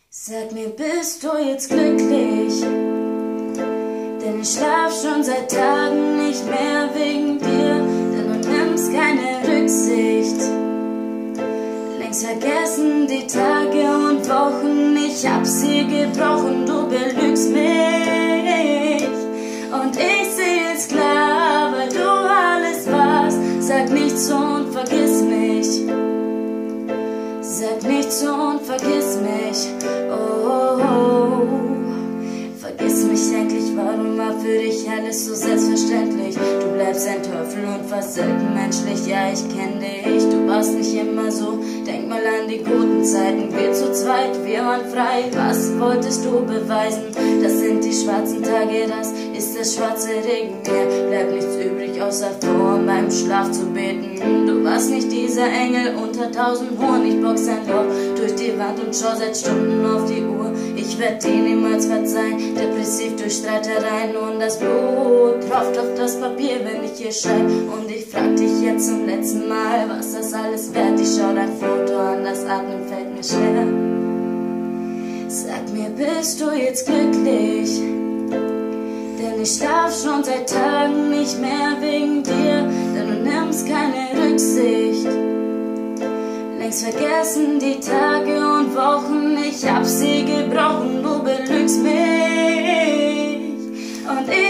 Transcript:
Sag mir, bist du jetzt glücklich? Denn ich schlaf schon seit Tagen nicht mehr wegen dir, denn du nimmst keine Rücksicht. Längst vergessen die Tage und Wochen, ich hab sie gebrochen, du belügst mich. Und ich seh es klar, weil du alles warst. Sag nicht so und vergiss mich. Sag nicht so und vergiss mich. Oh, oh, oh. Vergiss mich endlich, warum war für dich alles so selbstverständlich? Du bleibst ein Teufel und fast selten menschlich, ja ich kenn dich. Du warst nicht immer so, denk mal an die guten Zeiten. Wir zu zweit, wir waren frei, was wolltest du beweisen? Das sind die schwarzen Tage, das ist das schwarze Regenmeer. Bleibt nichts übrig, außer vor meinem Schlaf zu beten. Du warst nicht dieser Engel unter 1000 Hohen. Ich box ein Loch durch die Wand und schau seit Stunden auf die Uhr. Ich werd dir niemals verzeihen, depressiv durch Streitereien. Und das Blut tropft auf das Papier, wenn ich hier schreib. Und ich frag dich jetzt zum letzten Mal, was das alles wert? Ich schau dein Foto an, das Atmen fällt mir schwer. Sag mir, bist du jetzt glücklich? Denn ich schlaf schon seit Tagen nicht mehr wegen dir, denn du nimmst keine Rücksicht. Längst vergessen die Tage und Wochen, ich hab sie gebrochen, du belügst mich. Und ich